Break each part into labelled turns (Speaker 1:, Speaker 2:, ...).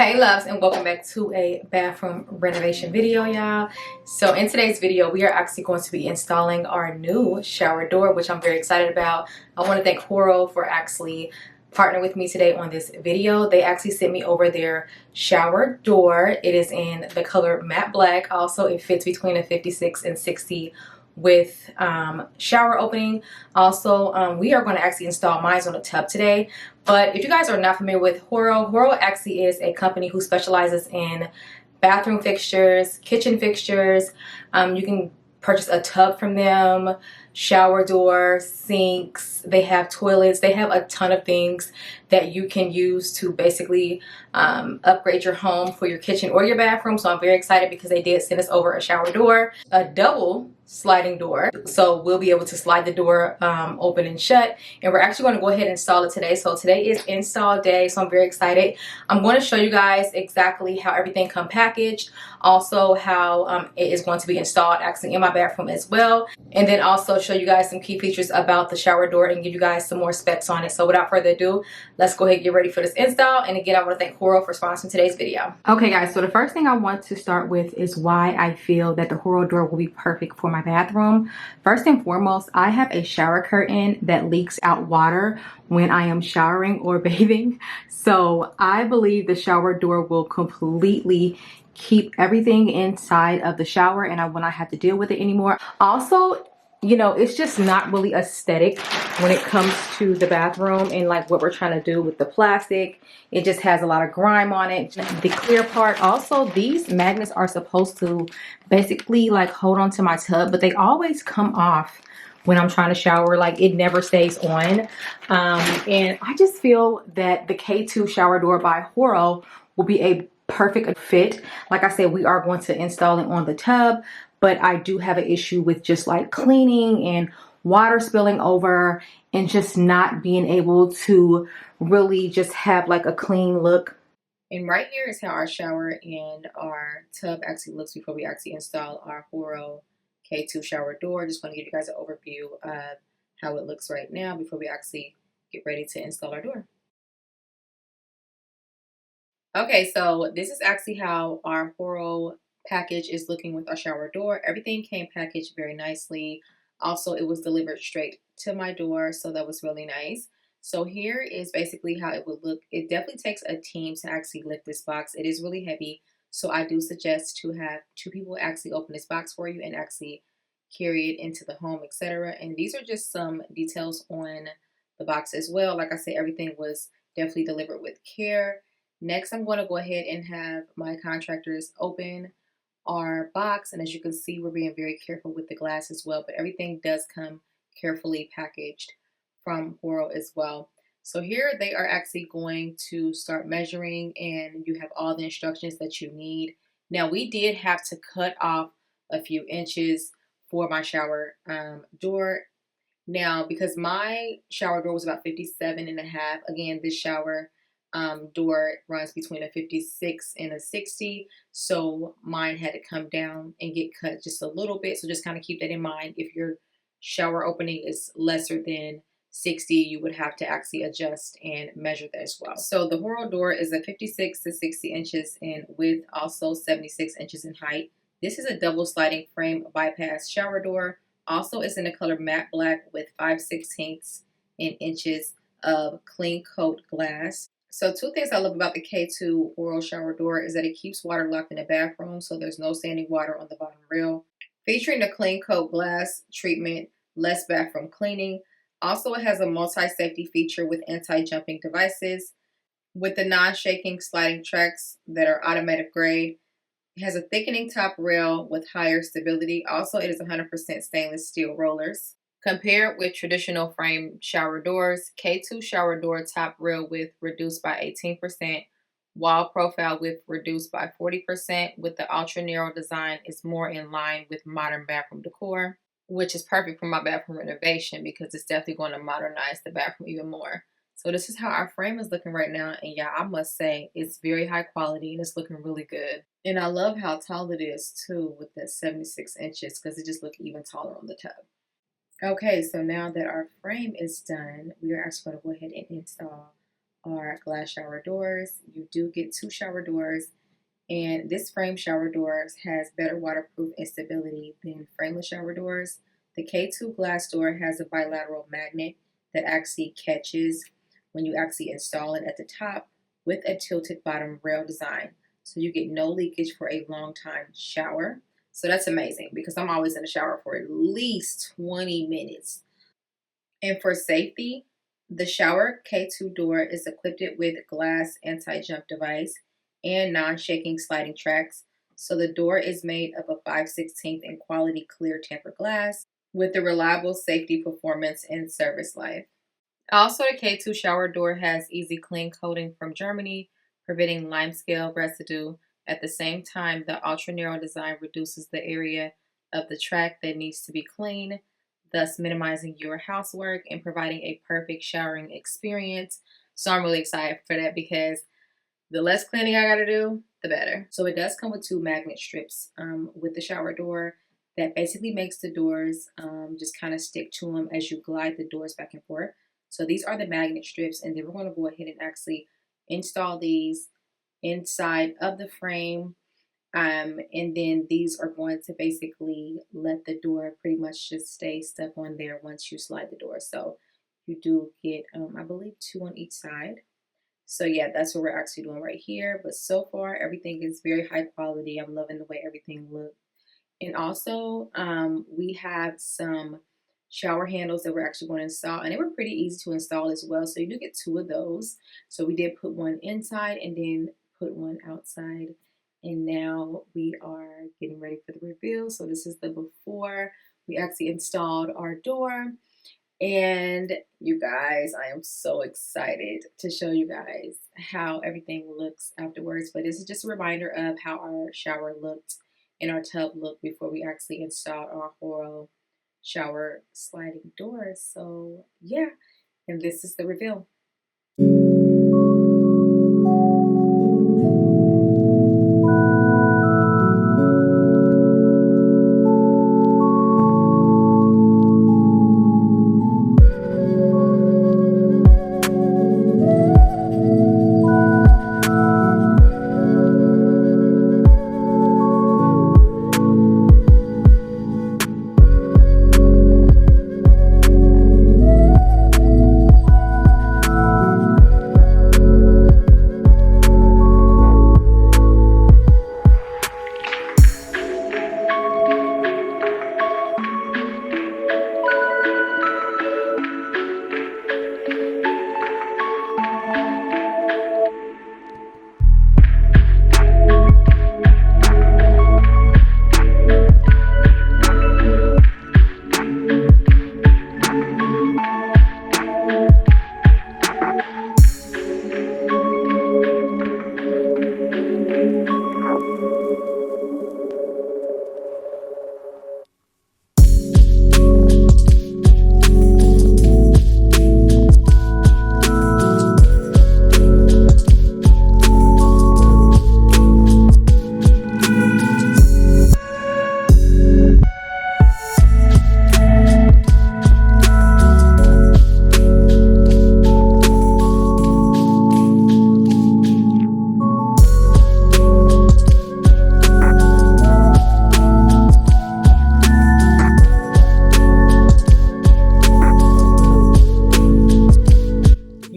Speaker 1: Hey loves, and welcome back to a bathroom renovation video, y'all. So in today's video we are actually going to be installing our new shower door, which I'm very excited about. I want to thank Horo for actually partnering with me today on this video. They actually sent me over their shower door. It is in the color matte black. Also, it fits between a 56 and 60 with shower opening. Also, we are going to actually install mine on a tub today. But if you guys are not familiar with Horo, Horo actually is a company who specializes in bathroom fixtures, kitchen fixtures. You can purchase a tub from them, shower door, sinks. They have toilets. They have a ton of things that you can use to basically upgrade your home for your kitchen or your bathroom. So I'm very excited because they did send us over a shower door, a double sliding door, so we'll be able to slide the door open and shut. And we're actually going to go ahead and install it today. So today is install day, so I'm very excited. I'm going to show you guys exactly how everything comes packaged, also how it is going to be installed actually in my bathroom as well, and then also show you guys some key features about the shower door and give you guys some more specs on it. So without further ado, let's go ahead and get ready for this install. And again, I want to thank Horo for sponsoring today's video. Okay guys, so the first thing I want to start with is why I feel that the Horo door will be perfect for my bathroom. First and foremost, I have a shower curtain that leaks out water when I am showering or bathing. So I believe the shower door will completely keep everything inside of the shower and I will not have to deal with it anymore. Also, you know, it's just not really aesthetic when it comes to the bathroom and like what we're trying to do with the plastic. It just has a lot of grime on it. The clear part. Also, these magnets are supposed to basically like hold on to my tub, but they always come off when I'm trying to shower. Like it never stays on. And I just feel that the K2 shower door by Horo will be a perfect fit. Like I said, we are going to install it on the tub, but I do have an issue with just like cleaning and water spilling over and just not being able to really just have like a clean look. And right here is how our shower and our tub actually looks before we actually install our Horo K2 shower door. Just want to give you guys an overview of how it looks right now before we actually get ready to install our door. Okay, so this is actually how our Horo package is looking with our shower door. Everything came packaged very nicely. Also, it was delivered straight to my door, so that was really nice. So here is basically how it would look. It definitely takes a team to actually lift this box. It is really heavy, so I do suggest to have two people actually open this box for you and actually carry it into the home, etc. And these are just some details on the box as well. Like I said, everything was definitely delivered with care. Next, I'm going to go ahead and have my contractors open our box. And as you can see, we're being very careful with the glass as well. But everything does come carefully packaged from Horo as well. So here they are actually going to start measuring, and you have all the instructions that you need. Now, we did have to cut off a few inches for my shower door. Now, because my shower door was about 57.5, again, this shower door runs between a 56 and a 60, so mine had to come down and get cut just a little bit. So just kind of keep that in mind. If your shower opening is lesser than 60, you would have to actually adjust and measure that as well. So the Horo door is a 56 to 60 inches in width, also 76 inches in height. This is a double sliding frame bypass shower door. Also, it's in the color matte black with 5/16 inches of clean coat glass. So two things I love about the K2 Horo shower door is that it keeps water locked in the bathroom, so there's no standing water on the bottom rail. Featuring the clean coat glass treatment, less bathroom cleaning. Also, it has a multi-safety feature with anti-jumping devices. With the non-shaking sliding tracks that are automatic grade. It has a thickening top rail with higher stability. Also, it is 100% stainless steel rollers. Compared with traditional frame shower doors, K2 shower door top rail width reduced by 18%, wall profile width reduced by 40%, with the ultra narrow design is more in line with modern bathroom decor, which is perfect for my bathroom renovation because it's definitely going to modernize the bathroom even more. So this is how our frame is looking right now, and yeah, I must say it's very high quality and it's looking really good. And I love how tall it is too with that 76 inches because it just looks even taller on the tub. Okay, so now that our frame is done, we are actually going to go ahead and install are glass shower doors. You do get 2 shower doors, and this frame shower door has better waterproof and stability than frameless shower doors. The K2 glass door has a bilateral magnet that actually catches when you actually install it at the top with a tilted bottom rail design. So you get no leakage for a long time shower. So that's amazing because I'm always in the shower for at least 20 minutes. And for safety, the shower K2 door is equipped with glass anti-jump device and non-shaking sliding tracks. So the door is made of a 5/16 in quality clear tempered glass with a reliable safety performance and service life. Also, the K2 shower door has easy clean coating from Germany, preventing limescale residue. At the same time, the ultra narrow design reduces the area of the track that needs to be cleaned, thus minimizing your housework and providing a perfect showering experience. So I'm really excited for that because the less cleaning I gotta do, the better. So it does come with 2 magnet strips with the shower door that basically makes the doors just kind of stick to them as you glide the doors back and forth. So these are the magnet strips, and then we're going to go ahead and actually install these inside of the frame. And then these are going to basically let the door pretty much just stay stuck on there once you slide the door. So you do get, I believe, 2 on each side. So yeah, that's what we're actually doing right here. But so far, everything is very high quality. I'm loving the way everything looks. And also, we have some shower handles that we're actually going to install, and they were pretty easy to install as well. So you do get 2 of those. So we did put one inside and then put one outside. And now we are getting ready for the reveal. So this is the before we actually installed our door. And you guys, I am so excited to show you guys how everything looks afterwards. But this is just a reminder of how our shower looked and our tub looked before we actually installed our Horo shower sliding doors. So yeah, and this is the reveal.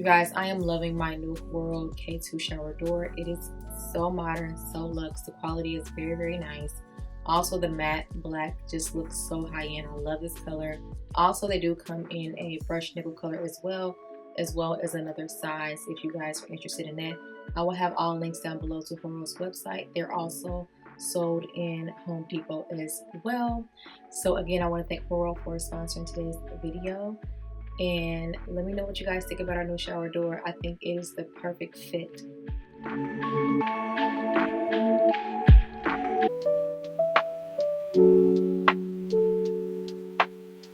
Speaker 1: Guys, I am loving my new Horo K2 shower door. It is so modern, so luxe. The quality is very, very nice. Also, the matte black just looks so high-end. I love this color. Also, they do come in a brushed nickel color as well as another size if you guys are interested in that. I will have all links down below to Horo's website. They're also sold in Home Depot as well. So again, I want to thank Horo for sponsoring today's video. And let me know what you guys think about our new shower door. I think it is the perfect fit